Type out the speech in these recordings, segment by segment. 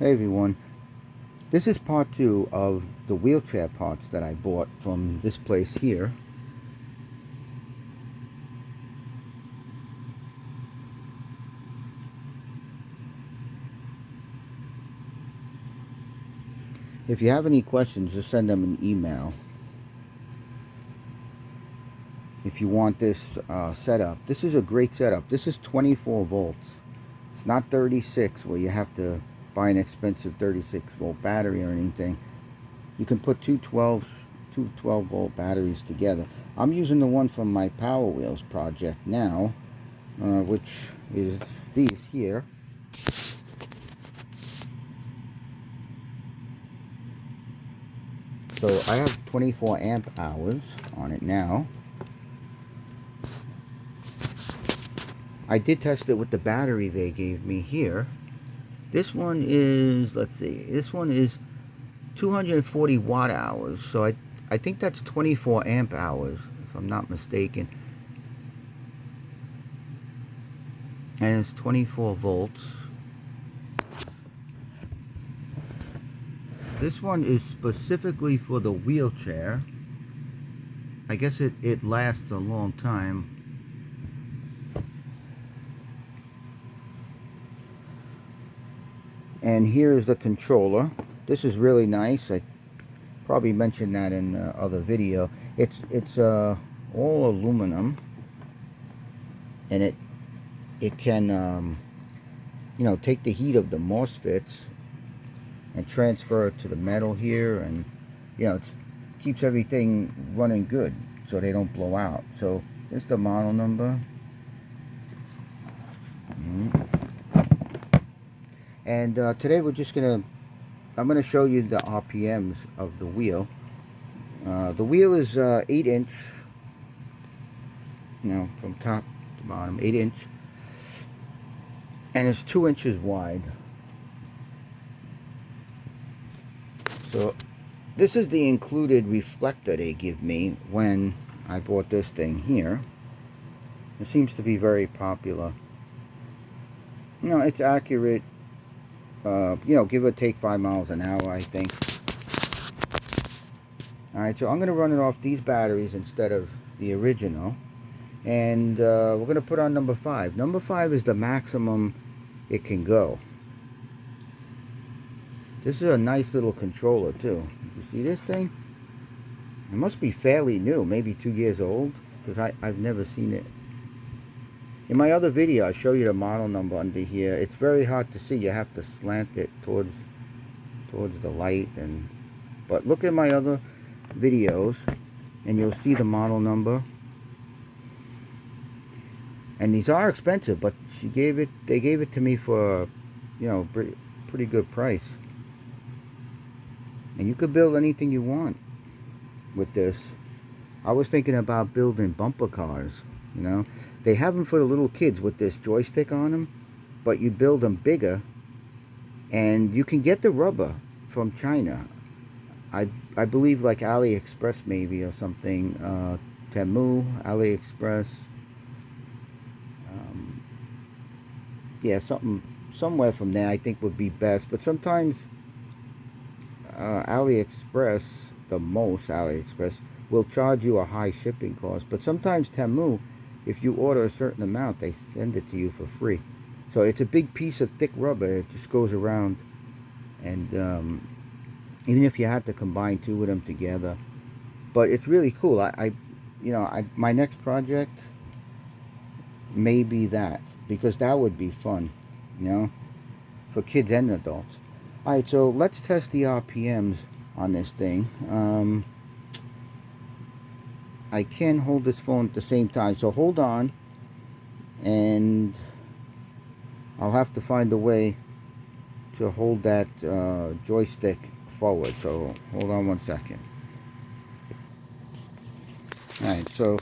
Hey everyone, this is part 2 of the wheelchair parts that I bought from this place here. If you have any questions, just send them an email. If you want this setup, this is a great setup. This is 24 volts. It's not 36 where you have to buy an expensive 36 volt battery or anything. You can put two 12 volt batteries together. I'm using the one from my Power Wheels project now, which is these here. So I have 24 amp hours on it now. I did test it with the battery they gave me here. This one is, let's see, this one is 240 watt hours. So I think that's 24 amp hours, if I'm not mistaken. And it's 24 volts. This one is specifically for the wheelchair. I guess it lasts a long time. And here's the controller. This is really nice. I probably mentioned that in the other video. It's all aluminum, and it can you know, take the heat of the MOSFETs and transfer it to the metal here, and you know, it keeps everything running good so they don't blow out. So here's the model number. And today I'm gonna show you the RPMs of the wheel. The wheel is 8-inch, you know, from top to bottom, 8-inch, and it's 2 inches wide. So this is the included reflector they give me when I bought this thing here. It seems to be very popular. You know, it's accurate. You know, give or take 5 miles an hour, I think. Alright, so I'm going to run it off these batteries instead of the original. And we're going to put on number 5. Number 5 is the maximum it can go. This is a nice little controller too. You see this thing? It must be fairly new, maybe 2 years old, because I've never seen it. In my other video, I show you the model number under here. It's very hard to see. You have to slant it towards the light, but look at my other videos, and you'll see the model number. And these are expensive, but they gave it to me for, you know, pretty good price. And you could build anything you want with this. I was thinking about building bumper cars, you know. They have them for the little kids with this joystick on them, but you build them bigger, and you can get the rubber from China. I believe like AliExpress maybe, or something. Temu, AliExpress. Yeah, somewhere from there I think would be best. But sometimes AliExpress, AliExpress will charge you a high shipping cost. But sometimes Temu, if you order a certain amount, they send it to you for free. So it's a big piece of thick rubber. It just goes around, and even if you had to combine 2 of them together, but it's really cool. My next project may be that, because that would be fun, you know, for kids and adults. Alright, so let's test the RPMs on this thing. I can hold this phone at the same time, so hold on, and I'll have to find a way to hold that joystick forward, so hold on 1 second. Alright, so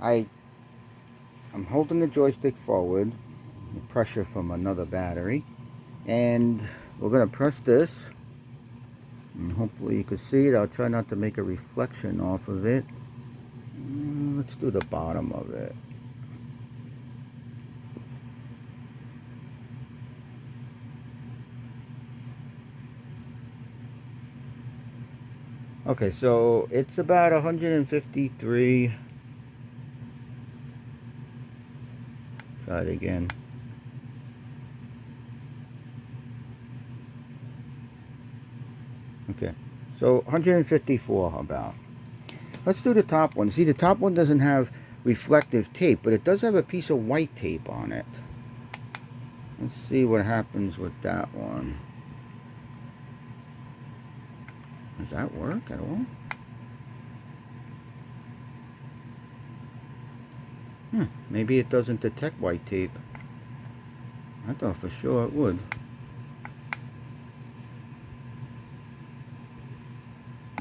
I'm holding the joystick forward, the pressure from another battery, and we're going to press this, and hopefully you can see it. I'll try not to make a reflection off of it. Let's do the bottom of it. Okay, so it's about 153. Try it again. Okay, so 154 about. Let's do the top one. See, the top one doesn't have reflective tape, but it does have a piece of white tape on it. Let's see what happens with that one. Does that work at all? Maybe it doesn't detect white tape. I thought for sure it would.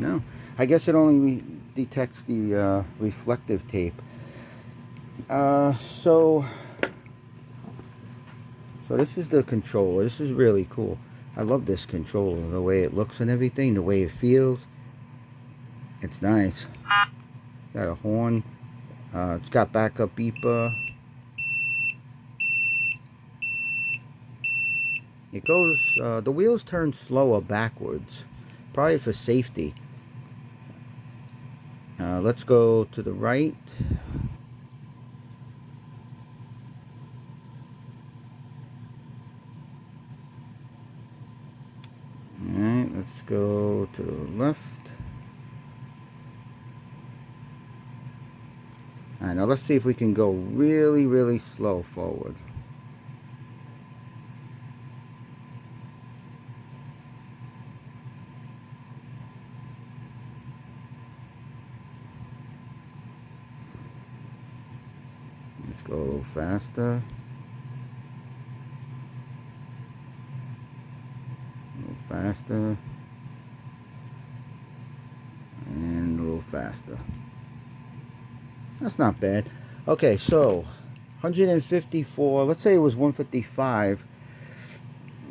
No, I guess it only detects the reflective tape. Uh, so, so this is the controller. This is really cool. I love this controller, the way it looks and everything, the way it feels. It's nice. Got a horn. It's got backup beeper. It goes, the wheels turn slower backwards, probably for safety. Let's go to the right. Alright, let's go to the left. Alright, now let's see if we can go really, really slow forward. Let's go a little faster. A little faster. And a little faster. That's not bad. Okay, so 154. Let's say it was 155.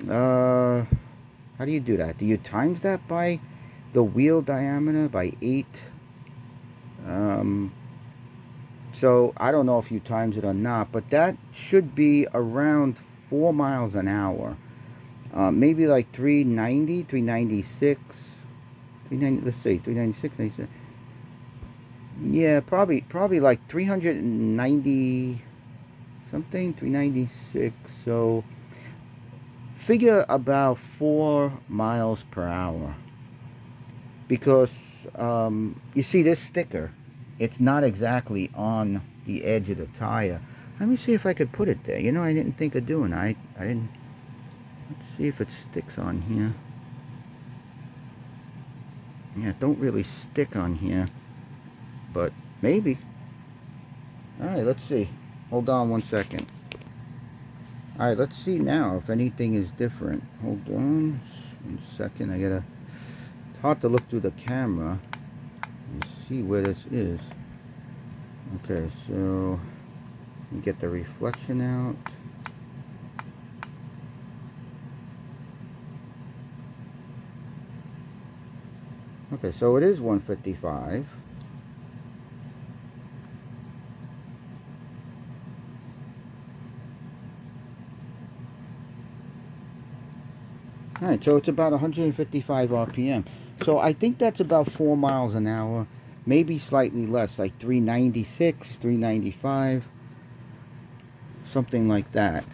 How do you do that? Do you times that by the wheel diameter by 8? So I don't know if you times it or not, but that should be around 4 miles an hour. Maybe like 390, 396, 390. Let's see, 396, 96. Yeah, probably like 390 something, 396. So figure about 4 miles per hour. Because you see this sticker, it's not exactly on the edge of the tire. Let me see if I could put it there. You know, I didn't think of doing. I didn't. Let's see if it sticks on here. Yeah, it don't really stick on here, but maybe. All right, let's see. Hold on 1 second. All right, let's see now if anything is different. Hold on 1 second. I gotta. It's hard to look through the camera and see where this is. Okay, so get the reflection out. Okay, so it is 155. Alright, so it's about 155 RPM. So I think that's about 4 miles an hour. Maybe slightly less, like 396, 395. Something like that.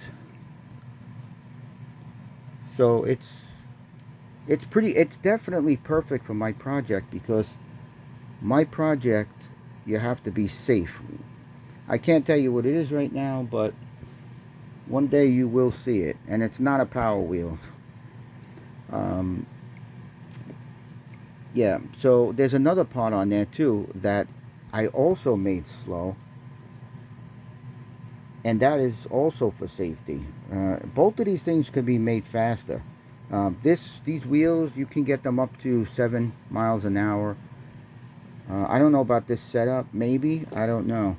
So it's definitely perfect for my project, because my project, you have to be safe. I can't tell you what it is right now, but one day you will see it, and it's not a Power Wheel. Yeah, so there's another part on there too that I also made slow, and that is also for safety. Both of these things can be made faster. These wheels, you can get them up to 7 miles an hour. I don't know about this setup. Maybe, I don't know.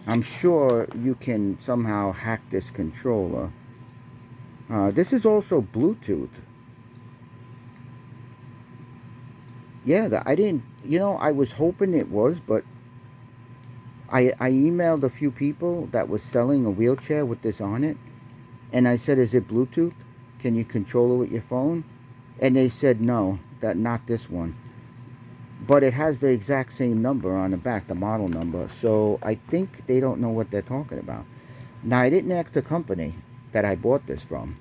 I'm sure you can somehow hack this controller. This is also Bluetooth. Yeah, I didn't, I was hoping it was, but I emailed a few people that was selling a wheelchair with this on it, and I said, is it Bluetooth? Can you control it with your phone? And they said no, that not this one. but it has the exact same number on the back, the model number. So I think they don't know what they're talking about. Now, I didn't ask the company that I bought this from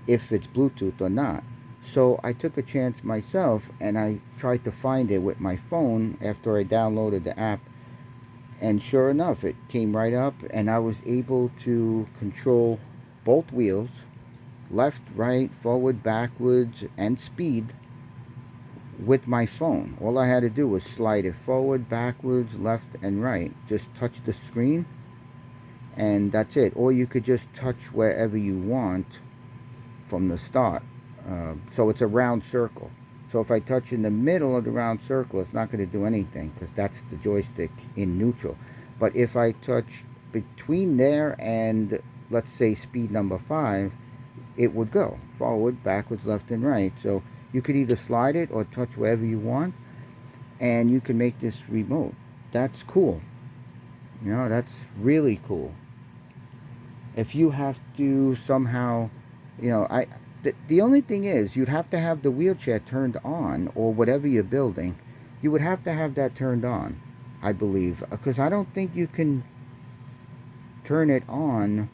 if it's Bluetooth or not. So I took a chance myself and I tried to find it with my phone after I downloaded the app. And sure enough, it came right up and I was able to control both wheels, left, right, forward, backwards, and speed with my phone. All I had to do was slide it forward, backwards, left, and right. Just touch the screen and that's it. Or you could just touch wherever you want from the start. So it's a round circle. So if I touch in the middle of the round circle, it's not going to do anything because that's the joystick in neutral. But if I touch between there and, let's say, speed number 5, it would go forward, backwards, left, and right. So you could either slide it or touch wherever you want, and you can make this remote. That's cool. That's really cool. If you have to somehow, the only thing is you'd have to have the wheelchair turned on, or whatever you're building, you would have to have that turned on, I believe, because I don't think you can turn it on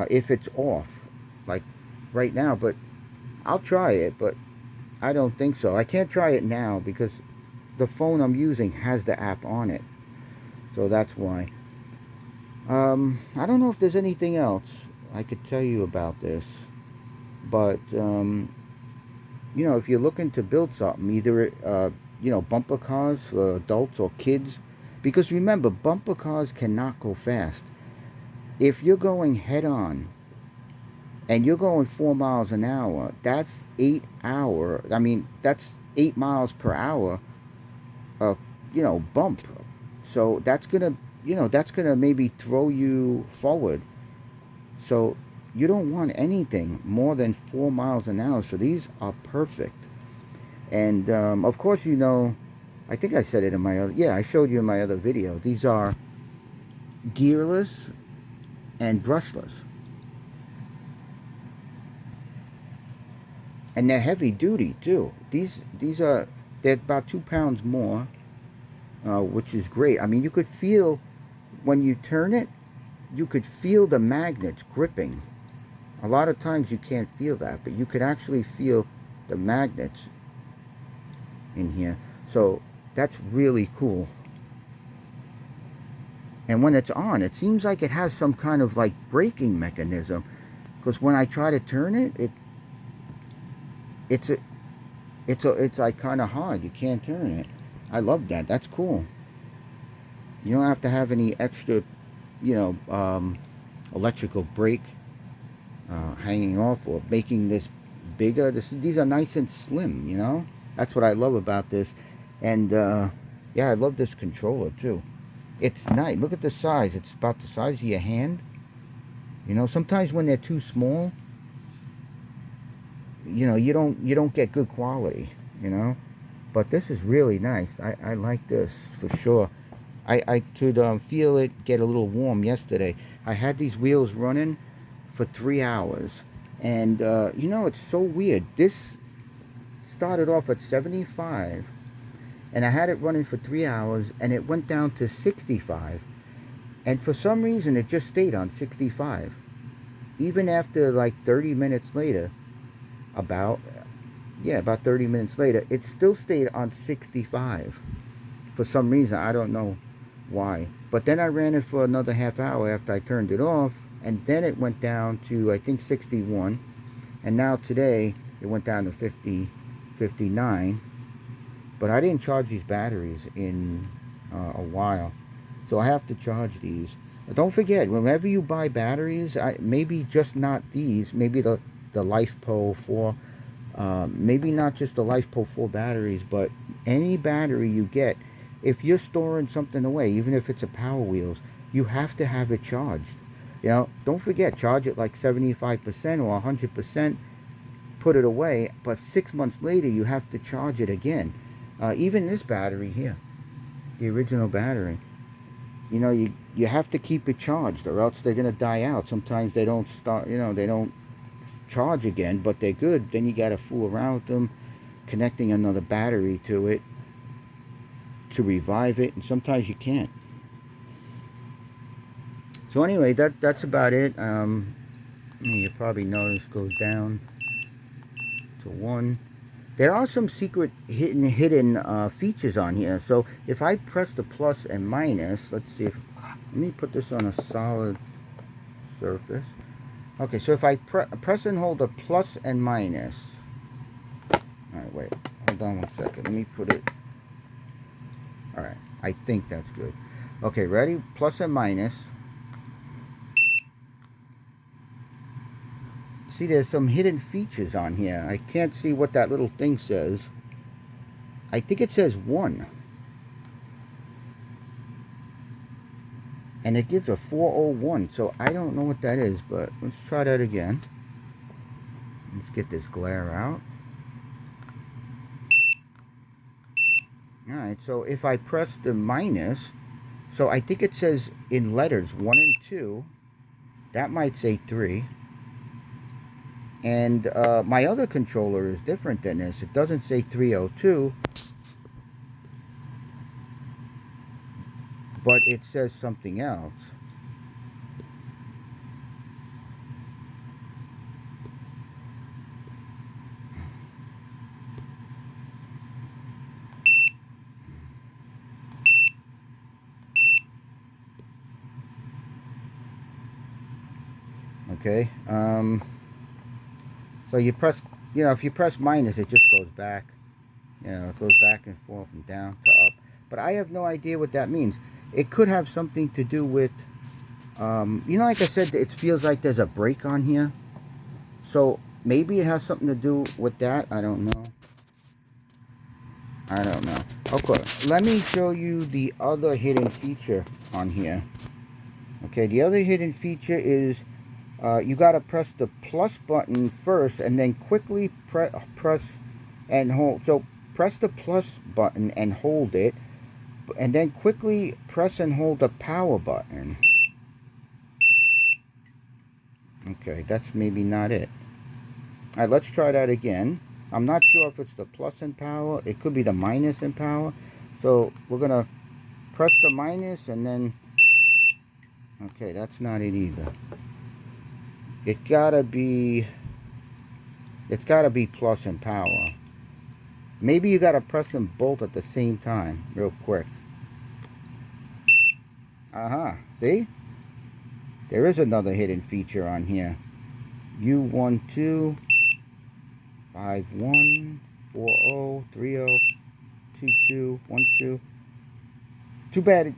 if it's off, like right now. But I'll try it, but I don't think so. I can't try it now because the phone I'm using has the app on it, so that's why. I don't know if there's anything else I could tell you about this, but if you're looking to build something, either bumper cars for adults or kids, because remember, bumper cars cannot go fast. If you're going head on and you're going 4 miles an hour, that's 8 hour. I mean, that's 8 miles per hour. Uh, bump. So that's gonna maybe throw you forward. So you don't want anything more than 4 miles an hour. So these are perfect. And of course, I think I said it in my other, yeah, I showed you in my other video. These are gearless and brushless. And they're heavy duty too. They're about 2 pounds more, which is great. I mean, you could feel when you turn it, you could feel the magnets gripping. A lot of times you can't feel that, but you could actually feel the magnets in here. So that's really cool. And when it's on, it seems like it has some kind of like braking mechanism. Because when I try to turn it, it's a, it's like kind of hard. You can't turn it. I love that. That's cool. You don't have to have any extra, you know, electrical brake hanging off or making this bigger. These are nice and slim. That's what I love about this. And yeah, I love this controller too. It's nice. Look at the size. It's about the size of your hand. Sometimes when they're too small, you don't get good quality. But this is really nice. I like this for sure. I could feel it get a little warm yesterday. I had these wheels running for 3 hours, and it's so weird. This started off at 75, and I had it running for 3 hours, and it went down to 65, and for some reason it just stayed on 65, even after like 30 minutes later. About 30 minutes later, it still stayed on 65 for some reason. I don't know why. But then I ran it for another half hour after I turned it off, and then it went down to, I think, 61. And now today it went down to 50, 59. But I didn't charge these batteries in a while, so I have to charge these. But don't forget, whenever you buy batteries, maybe just not these, maybe the LifePo 4, maybe not just the LifePo 4 batteries, but any battery you get, if you're storing something away, even if it's a Power Wheels, you have to have it charged. Don't forget, charge it like 75% or 100%, put it away, but 6 months later you have to charge it again. Even this battery here, the original battery, you have to keep it charged or else they're going to die out. Sometimes they don't start, they don't charge again, but they're good. Then you got to fool around with them, connecting another battery to it. to revive it, and sometimes you can't. So anyway, that's about it. You probably notice goes down to 1. There are some secret hidden features on here. So if I press the plus and minus, let's see if, let me put this on a solid surface. Okay, so if I press and hold the plus and minus. Alright, wait, hold on 1 second. Let me put it, alright, I think that's good. Okay, ready? Plus and minus. See, there's some hidden features on here. I can't see what that little thing says. I think it says 1. And it gives a 401, so I don't know what that is, but let's try that again. Let's get this glare out. Alright, so if I press the minus, so I think it says in letters 1 and 2. That might say 3. And my other controller is different than this. It doesn't say 302, but it says something else. Okay, so you press, if you press minus, it just goes back. It goes back and forth and down to up. But I have no idea what that means. It could have something to do with, like I said, it feels like there's a break on here. So maybe it has something to do with that. I don't know. Okay, let me show you the other hidden feature on here. Okay, the other hidden feature is you got to press the plus button first and then quickly press and hold. So press the plus button and hold it, and then quickly press and hold the power button. Okay, that's maybe not it. Alright, let's try that again. I'm not sure if it's the plus in power. It could be the minus in power. So we're going to press the minus and then... Okay, that's not it either. It's gotta be plus in power. Maybe you gotta press them both at the same time, real quick. See? There is another hidden feature on here. U12 51 40 30 22 12. Too bad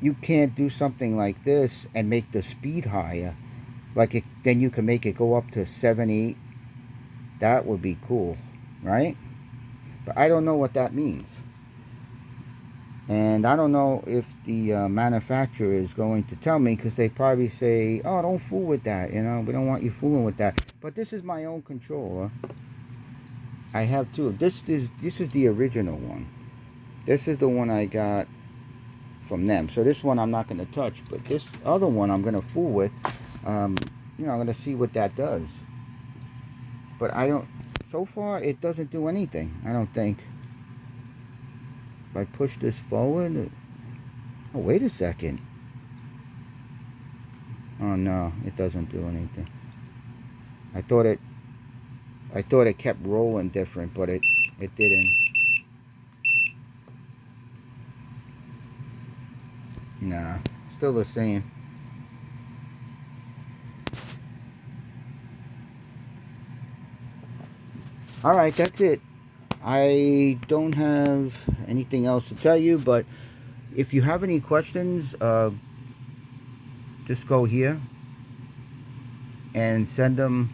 you can't do something like this and make the speed higher. Then you can make it go up to 7, 8. That would be cool, right? But I don't know what that means. And I don't know if the manufacturer is going to tell me, because they probably say, oh, don't fool with that, we don't want you fooling with that. But this is my own controller. I have two. This is the original one. This is the one I got from them. So this one I'm not going to touch, but this other one I'm going to fool with. I'm going to see what that does. But so far it doesn't do anything, I don't think. If I push this forward, oh, wait a second. Oh no, it doesn't do anything. I thought it kept rolling different, but it didn't. Nah, still the same. Alright, that's it. I don't have anything else to tell you, but if you have any questions, just go here and send them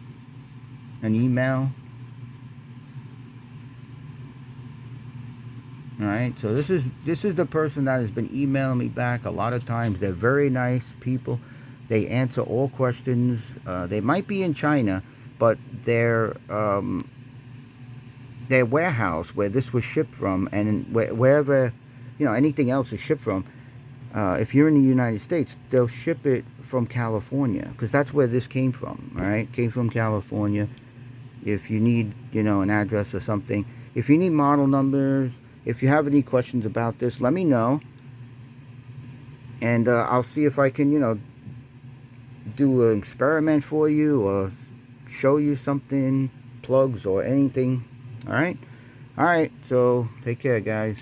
an email. Alright, so this is the person that has been emailing me back a lot of times. They're very nice people. They answer all questions. They might be in China, but their warehouse where this was shipped from, and wherever anything else is shipped from, if you're in the United States, they'll ship it from California, because that's where this came from. All right, came from California. If you need an address or something, if you need model numbers, If you have any questions about this, let me know. And I'll see if I can, do an experiment for you or show you something, plugs or anything. All right? All right, so take care, guys.